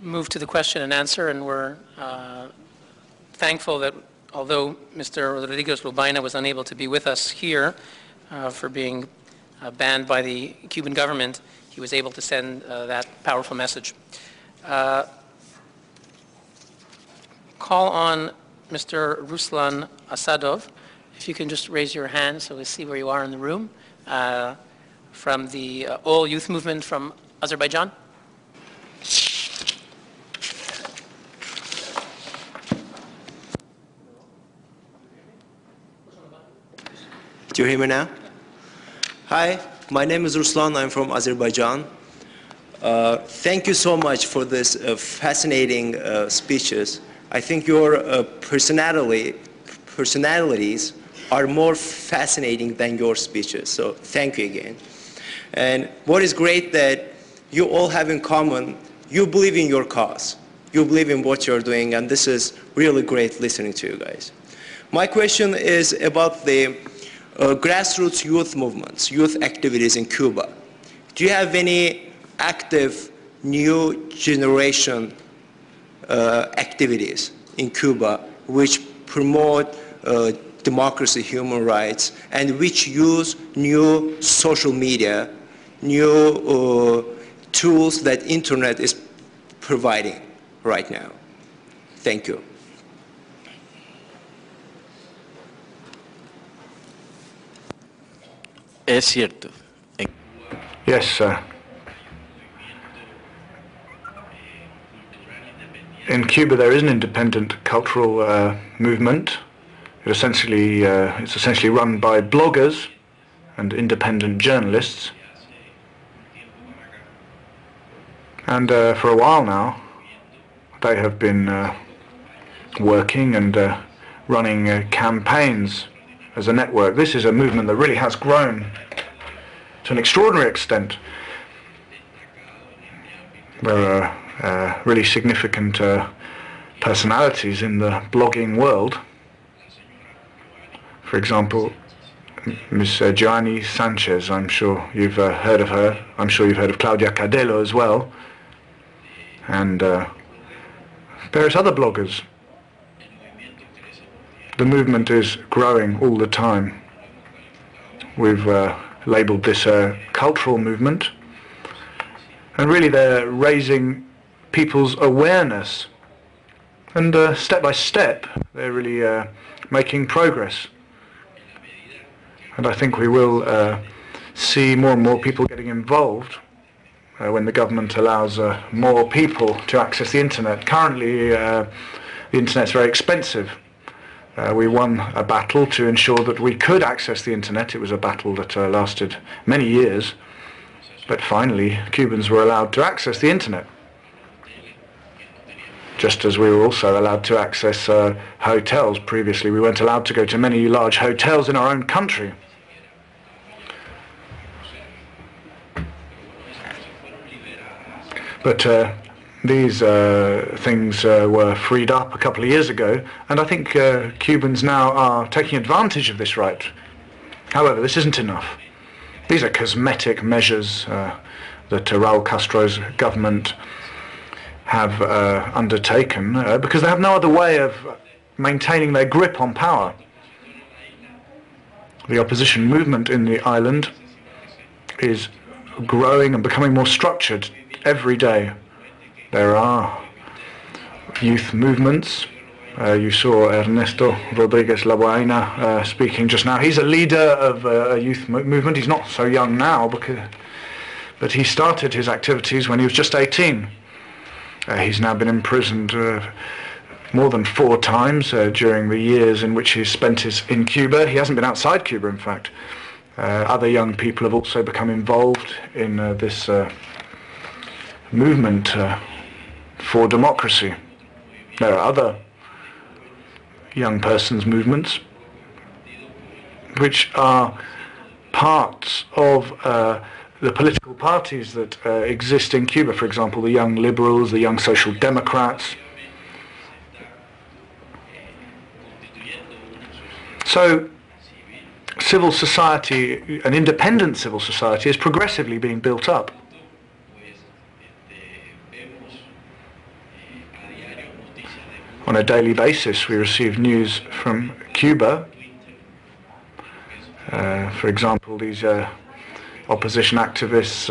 Move to the question and answer, and we're thankful that although Mr. Rodriguez Lobaina was unable to be with us here for being banned by the Cuban government, he was able to send that powerful message. Call on Mr. Ruslan Asadov. If you can just raise your hand so we see where you are in the room. From the All Youth Movement from Azerbaijan. Do you hear me now? Hi, my name is Ruslan. I'm from Azerbaijan. Thank you so much for this fascinating speeches. I think your personalities are more fascinating than your speeches. So thank you again. And what is great that you all have in common, you believe in your cause. You believe in what you're doing, and this is really great listening to you guys. My question is about the grassroots youth movements, youth activities in Cuba. Do you have any active new generation activities in Cuba which promote democracy, human rights, and which use new social media, new tools that internet is providing right now? Thank you. Es cierto. Yes, sir. In Cuba, there is an independent cultural movement. It's essentially run by bloggers and independent journalists. And for a while now, they have been working and running campaigns as a network. This is a movement that really has grown to an extraordinary extent. There are really significant personalities in the blogging world. For example, Ms. Gianni Sanchez, I'm sure you've heard of her. I'm sure you've heard of Claudia Cadelo as well. And various other bloggers. The movement is growing all the time. We've labeled this a cultural movement. And really they're raising people's awareness. And step by step, they're really making progress. And I think we will see more and more people getting involved when the government allows more people to access the internet. Currently, the internet's very expensive. We won a battle to ensure that we could access the internet. It was a battle that lasted many years. But finally, Cubans were allowed to access the internet. Just as we were also allowed to access hotels. Previously, we weren't allowed to go to many large hotels in our own country. But these things were freed up a couple of years ago, and I think Cubans now are taking advantage of this right. However, this isn't enough. These are cosmetic measures that Raúl Castro's government have undertaken because they have no other way of maintaining their grip on power. The opposition movement in the island is growing and becoming more structured every day. There are youth movements. You saw Nestor Rodriguez Lobaina speaking just now. He's a leader of a youth movement. He's not so young now, but he started his activities when he was just 18. He's now been imprisoned more than 4 times during the years in which he's spent in Cuba. He hasn't been outside Cuba, in fact. Other young people have also become involved in this movement for democracy. There are other young persons movements which are parts of the political parties that exist in Cuba. For example, the Young Liberals, the Young Social Democrats. So civil society, an independent civil society, is progressively being built up. On a daily basis, we receive news from Cuba. For example, these opposition activists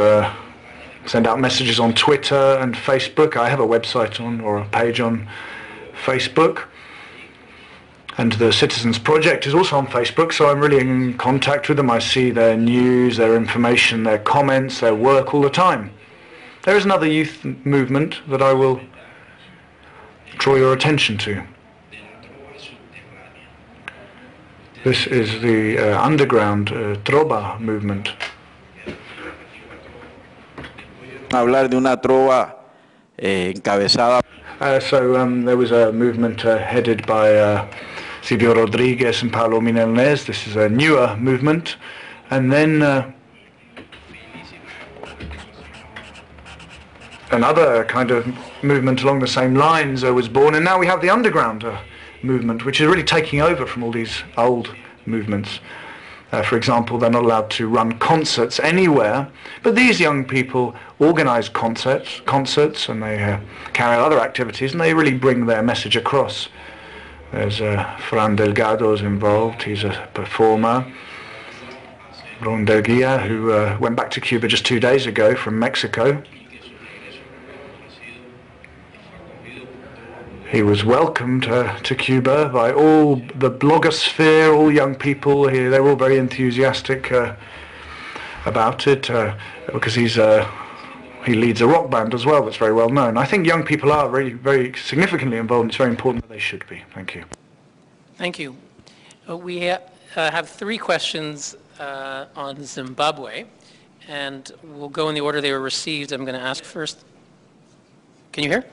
send out messages on Twitter and Facebook. I have a website or a page on Facebook. And the Citizens Project is also on Facebook, so I'm really in contact with them. I see their news, their information, their comments, their work all the time. There is another youth movement that I will draw your attention to. This is the underground trova movement. Hablar de una trova encabezada. There was a movement headed by Silvio Rodriguez and Paulo Milanés. This is a newer movement. And then another kind of movement along the same lines was born. And now we have the underground movement, which is really taking over from all these old movements. For example, they're not allowed to run concerts anywhere, but these young people organize concerts and they carry out other activities, and they really bring their message across. There's Fran Delgado's involved, he's a performer. Ron Delguia, who went back to Cuba just 2 days ago from Mexico. He was welcomed to Cuba by all the blogosphere, all young people here. They were all very enthusiastic about it because he leads a rock band as well that's very well known. I think young people are very, very significantly involved. It's very important that they should be. Thank you. Thank you. We have 3 questions on Zimbabwe, and we'll go in the order they were received. I'm going to ask first. Can you hear?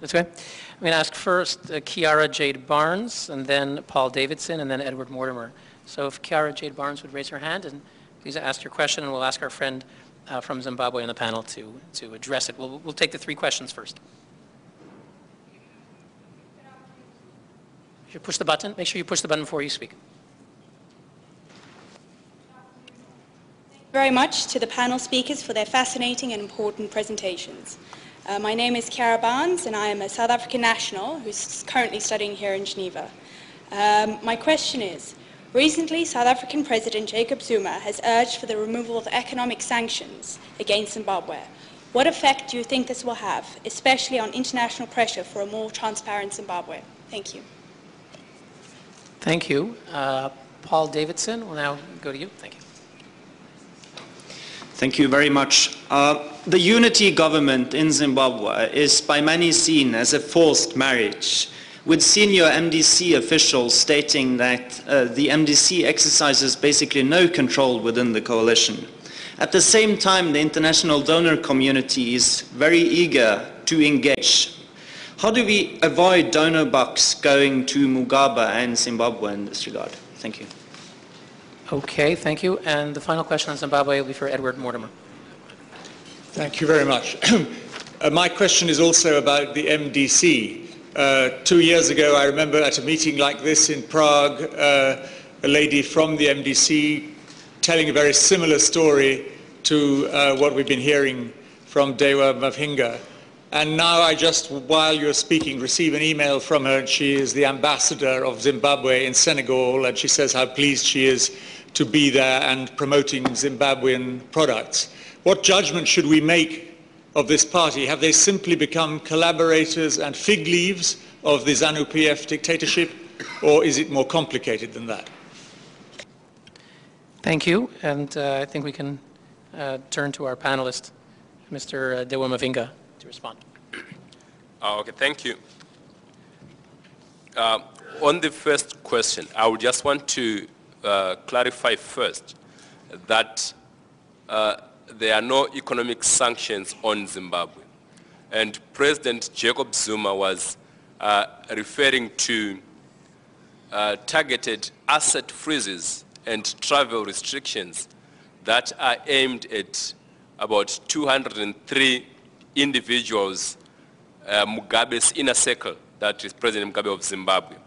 That's okay. I'm going to ask first Kiara Jade Barnes, and then Paul Davidson, and then Edward Mortimer. So if Kiara Jade Barnes would raise her hand, and please ask your question, and we'll ask our friend from Zimbabwe on the panel to address it. We'll take the 3 questions first. You push the button. Make sure you push the button before you speak. Thank you very much to the panel speakers for their fascinating and important presentations. My name is Kiara Barnes, and I am a South African national who's currently studying here in Geneva. My question is, recently South African President Jacob Zuma has urged for the removal of economic sanctions against Zimbabwe. What effect do you think this will have, especially on international pressure for a more transparent Zimbabwe? Thank you. Thank you. Paul Davidson, we'll now go to you. Thank you. Thank you very much. The unity government in Zimbabwe is by many seen as a forced marriage, with senior MDC officials stating that the MDC exercises basically no control within the coalition. At the same time, the international donor community is very eager to engage. How do we avoid donor bucks going to Mugabe and Zimbabwe in this regard? Thank you. Okay, thank you. And the final question on Zimbabwe will be for Edward Mortimer. Thank you very much. My question is also about the MDC. 2 years ago, I remember at a meeting like this in Prague, a lady from the MDC telling a very similar story to what we've been hearing from Dewa Mavhinga. And now I just, while you're speaking, receive an email from her. She is the ambassador of Zimbabwe in Senegal, and she says how pleased she is to be there and promoting Zimbabwean products. What judgment should we make of this party? Have they simply become collaborators and fig leaves of the ZANU-PF dictatorship, or is it more complicated than that? Thank you. And I think we can turn to our panelist, Mr. Dewa Mavhinga, to respond. Okay, thank you. On the first question, I would just want to clarify first that there are no economic sanctions on Zimbabwe. And President Jacob Zuma was referring to targeted asset freezes and travel restrictions that are aimed at about 203 individuals, Mugabe's inner circle, that is President Mugabe of Zimbabwe,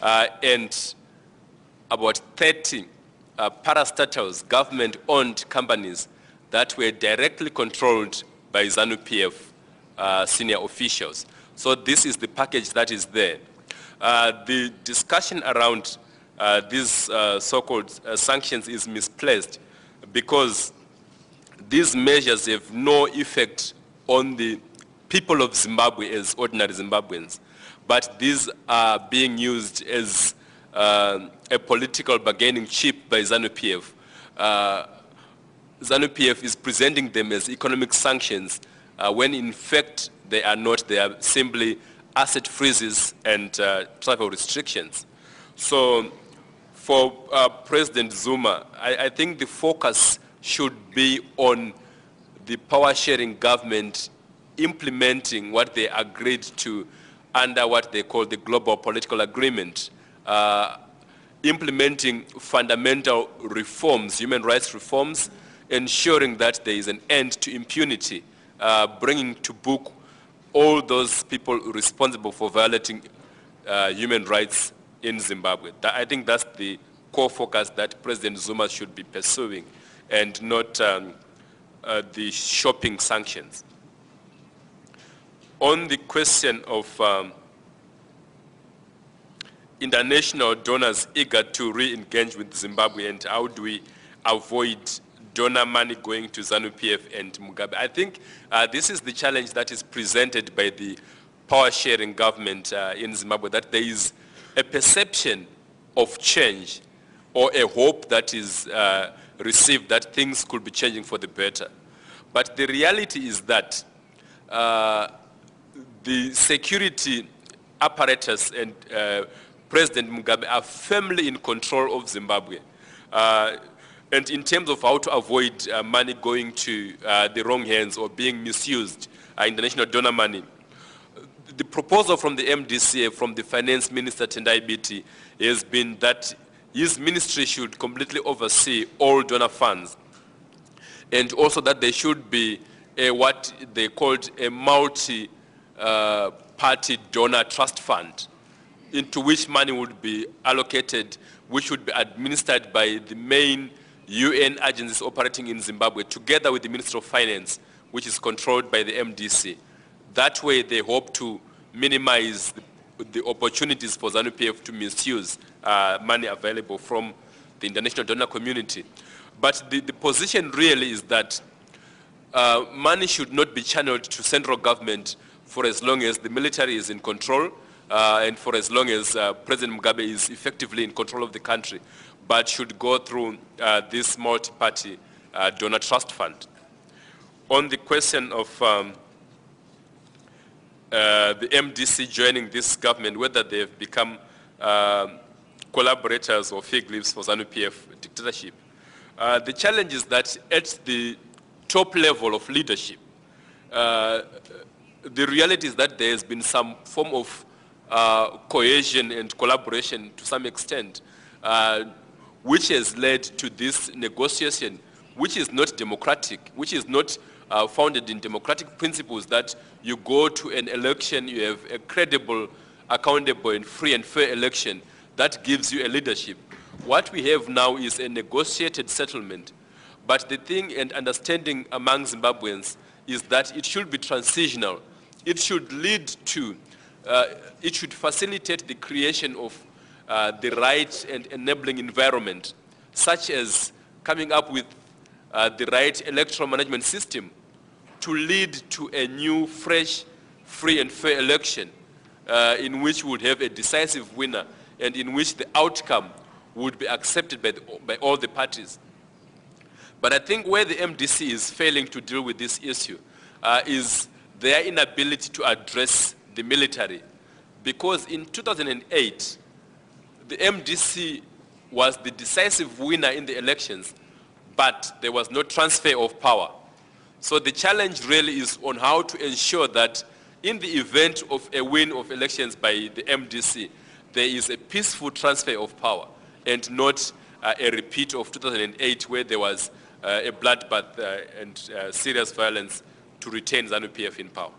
and about 30 parastatals, government-owned companies that were directly controlled by ZANU-PF senior officials. So this is the package that is there. The discussion around these so-called sanctions is misplaced because these measures have no effect on the people of Zimbabwe as ordinary Zimbabweans, but these are being used as a political bargaining chip by ZANU-PF. ZANU-PF is presenting them as economic sanctions when in fact they are not. They are simply asset freezes and travel restrictions. So for President Zuma, I think the focus should be on the power-sharing government implementing what they agreed to under what they call the global political agreement, implementing fundamental reforms, human rights reforms, ensuring that there is an end to impunity, bringing to book all those people responsible for violating human rights in Zimbabwe. I think that's the core focus that President Zuma should be pursuing, and not the shopping sanctions. On the question of international donors eager to re-engage with Zimbabwe and how do we avoid donor money going to ZANU-PF and Mugabe, I think this is the challenge that is presented by the power-sharing government in Zimbabwe, that there is a perception of change or a hope that is received that things could be changing for the better. But the reality is that the security apparatus and President Mugabe are firmly in control of Zimbabwe. And in terms of how to avoid money going to the wrong hands or being misused, international donor money, the proposal from the MDCA, from the Finance Minister Tendai Biti, has been that his ministry should completely oversee all donor funds, and also that there should be what they called a multi-party donor trust fund, into which money would be allocated, which would be administered by the main UN agencies operating in Zimbabwe, together with the Ministry of Finance, which is controlled by the MDC. That way, they hope to minimize the opportunities for ZANU-PF to misuse money available from the international donor community. But the position really is that money should not be channeled to central government for as long as the military is in control and for as long as President Mugabe is effectively in control of the country, but should go through this multi-party donor trust fund. On the question of the MDC joining this government, whether they have become collaborators or fig leaves for ZANU-PF dictatorship, the challenge is that at the top level of leadership, the reality is that there has been some form of cohesion and collaboration to some extent, which has led to this negotiation, which is not democratic, which is not founded in democratic principles, that you go to an election, you have a credible, accountable, and free and fair election that gives you a leadership. What we have now is a negotiated settlement. But the thing and understanding among Zimbabweans is that it should be transitional. It should lead to, it should facilitate the creation of the right and enabling environment, such as coming up with the right electoral management system to lead to a new, fresh, free and fair election in which we would have a decisive winner and in which the outcome would be accepted by all the parties. But I think where the MDC is failing to deal with this issue is their inability to address the military. Because in 2008, the MDC was the decisive winner in the elections, but there was no transfer of power. So the challenge really is on how to ensure that in the event of a win of elections by the MDC, there is a peaceful transfer of power and not a repeat of 2008 where there was a bloodbath and serious violence to retain ZANU-PF in power.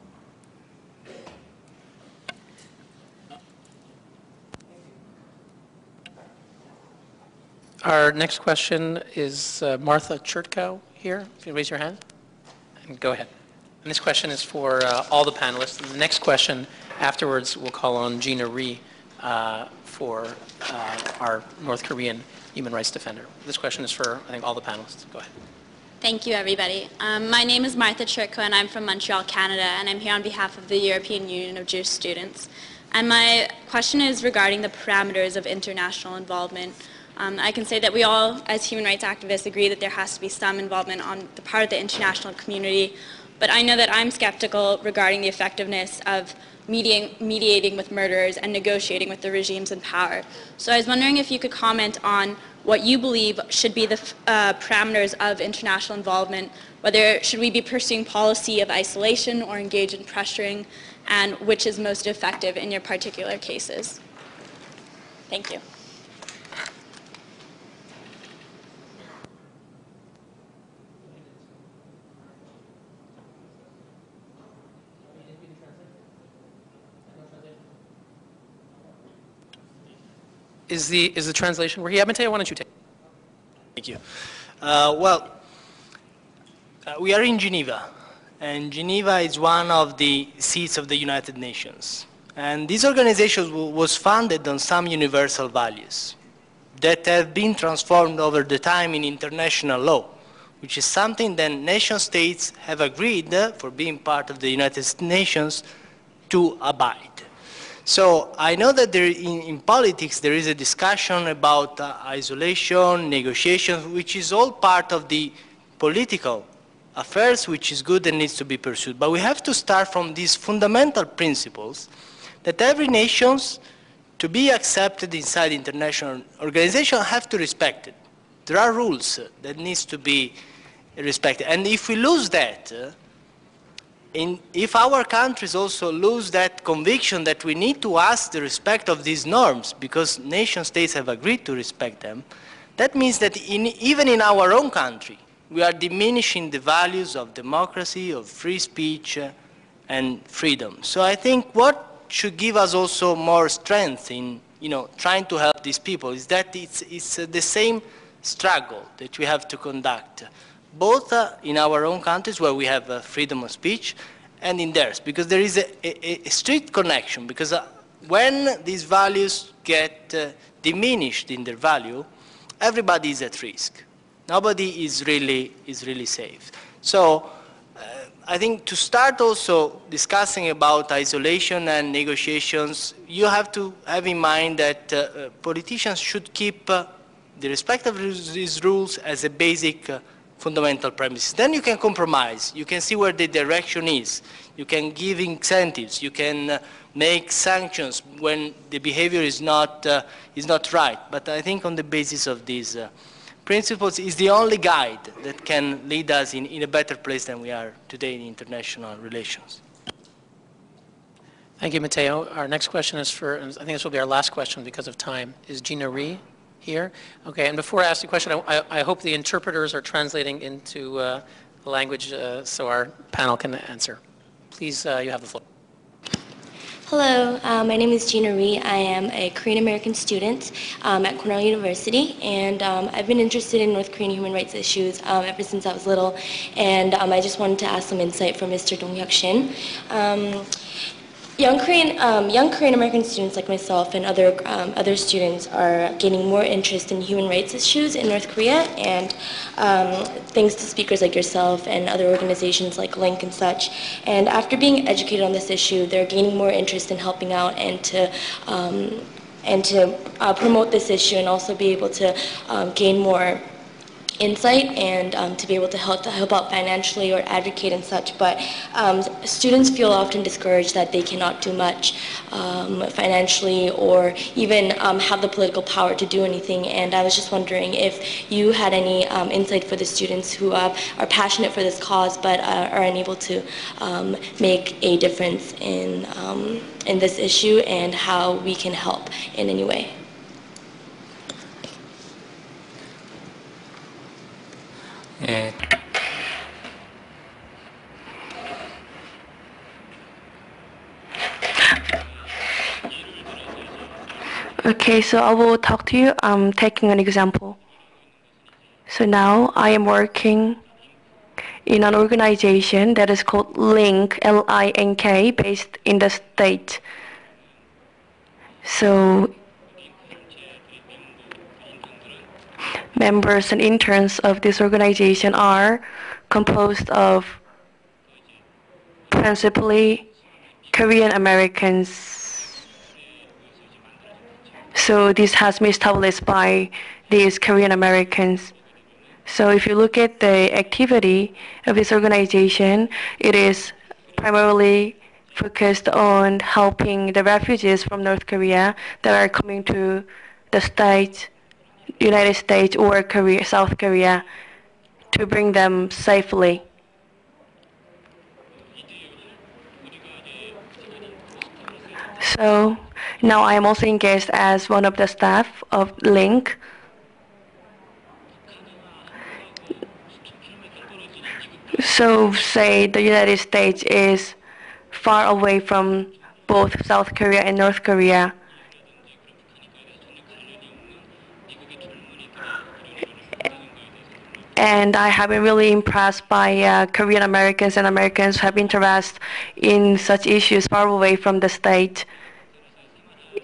Our next question is Martha Chertkow here. If you raise your hand and go ahead. And this question is for all the panelists. And the next question afterwards, we'll call on Gina Rhee for our North Korean human rights defender. This question is for, I think, all the panelists. Go ahead. Thank you, everybody. My name is Martha Churko, and I'm from Montreal, Canada, and I'm here on behalf of the European Union of Jewish Students. And my question is regarding the parameters of international involvement. I can say that we all, as human rights activists, agree that there has to be some involvement on the part of the international community, but I know that I'm skeptical regarding the effectiveness of mediating with murderers and negotiating with the regimes in power. So I was wondering if you could comment on what you believe should be the parameters of international involvement, whether should we be pursuing policy of isolation or engage in pressuring, and which is most effective in your particular cases. Thank you. Is the translation working? Yeah, Matteo, why don't you take it? Thank you. We are in Geneva, and Geneva is one of the seats of the United Nations. And this organization was founded on some universal values that have been transformed over the time in international law, which is something that nation states have agreed for being part of the United Nations to abide. So I know that in politics there is a discussion about isolation, negotiations, which is all part of the political affairs, which is good and needs to be pursued. But we have to start from these fundamental principles that every nation, to be accepted inside the international organization, have to respect it. There are rules that needs to be respected. And if we lose that, if our countries also lose that conviction that we need to ask the respect of these norms because nation states have agreed to respect them, that means that even in our own country, we are diminishing the values of democracy, of free speech, and freedom. So I think what should give us also more strength in trying to help these people is that it's the same struggle that we have to conduct, both in our own countries where we have freedom of speech and in theirs, because there is a strict connection, because when these values get diminished in their value, everybody is at risk. Nobody is really safe. So I think to start also discussing about isolation and negotiations, you have to have in mind that politicians should keep the respect of these rules as a basic fundamental premise. Then you can compromise. You can see where the direction is. You can give incentives. You can make sanctions when the behavior is not right. But I think on the basis of these principles is the only guide that can lead us in a better place than we are today in international relations. Thank you, Matteo. Our next question is for, I think this will be our last question because of time, is Gina Rhee here? Okay, and before I ask the question, I hope the interpreters are translating into the language so our panel can answer. Please, you have the floor. Hello, my name is Gina Rhee. I am a Korean-American student at Cornell University, and I've been interested in North Korean human rights issues ever since I was little, and I just wanted to ask some insight from Mr. Donghyuk Shin. Young Korean-American students like myself and other students are gaining more interest in human rights issues in North Korea, and thanks to speakers like yourself and other organizations like Link and such. And after being educated on this issue, they're gaining more interest in helping out and to promote this issue, and also be able to gain more insight and to be able to help out financially or advocate and such. But students feel often discouraged that they cannot do much financially or even have the political power to do anything. And I was just wondering if you had any insight for the students who are passionate for this cause but are unable to make a difference in this issue, and how we can help in any way. Okay, so I will talk to you. I'm taking an example. So now I am working in an organization that is called LINK, L-I-N-K, based in the States. So members and interns of this organization are composed of principally Korean Americans. So this has been established by these Korean Americans. So if you look at the activity of this organization, it is primarily focused on helping the refugees from North Korea that are coming to the States, United States or Korea, South Korea, to bring them safely. So now I am also engaged as one of the staff of LINK. So say the United States is far away from both South Korea and North Korea. And I have been really impressed by Korean Americans and Americans who have interest in such issues far away from the state,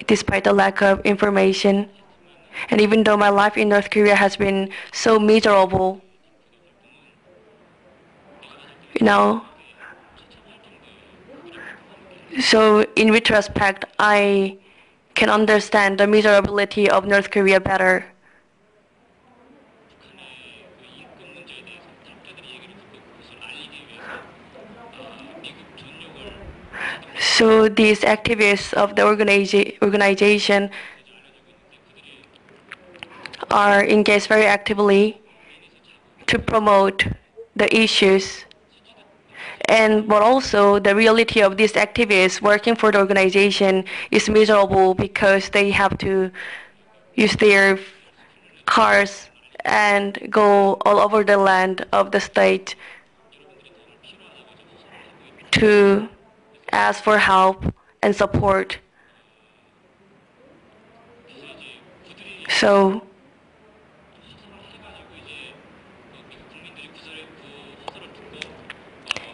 despite the lack of information. And even though my life in North Korea has been so miserable, you know, so in retrospect, I can understand the miserability of North Korea better. So these activists of the organization are engaged very actively to promote the issues. But also the reality of these activists working for the organization is miserable because they have to use their cars and go all over the land of the state to ask for help and support. So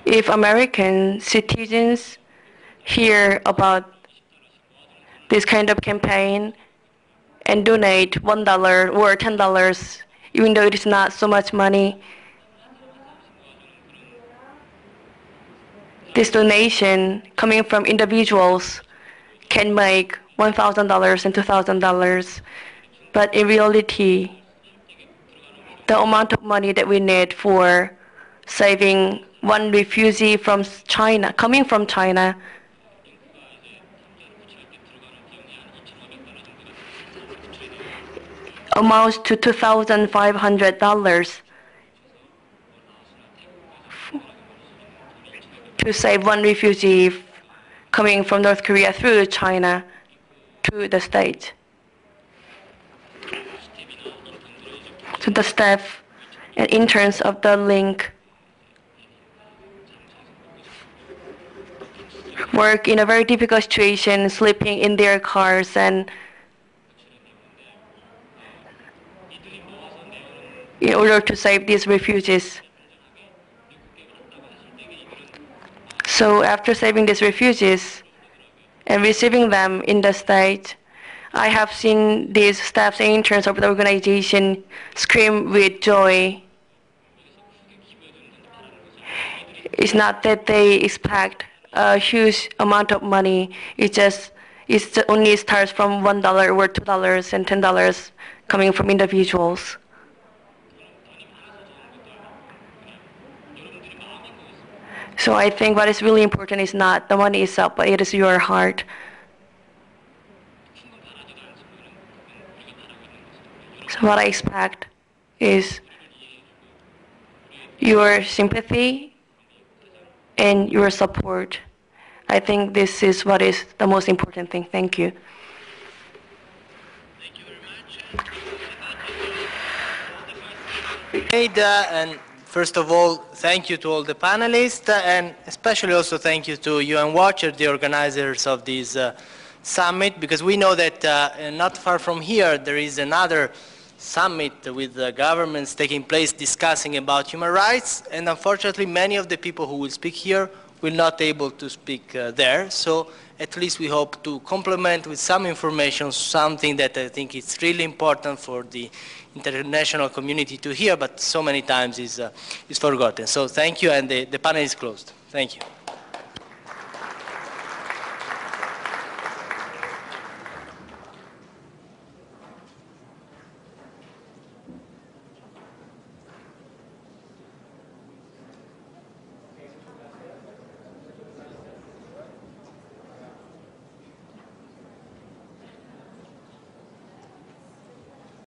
if American citizens hear about this kind of campaign and donate $1 or $10, even though it is not so much money, this donation coming from individuals can make $1,000 and $2,000. But in reality, the amount of money that we need for saving one refugee from China, coming from China, amounts to $2,500 to save one refugee coming from North Korea through China to the States. So the staff and interns of the LINK work in a very difficult situation, sleeping in their cars and in order to save these refugees. So after saving these refugees and receiving them in the state, I have seen these staffs and interns of the organization scream with joy. It's not that they expect a huge amount of money. It only starts from $1 or $2 and $10 coming from individuals. So I think what is really important is not the money itself, but it is your heart. So what I expect is your sympathy and your support. I think this is what is the most important thing. Thank you. Thank you very much. And first of all, thank you to all the panelists, and especially also thank you to UN Watcher, the organizers of this summit, because we know that not far from here there is another summit with the governments taking place discussing about human rights, and unfortunately many of the people who will speak here will not able to speak there. So at least we hope to complement with some information something that I think is really important for the international community to hear, but so many times is forgotten. So thank you, and the panel is closed. Thank you.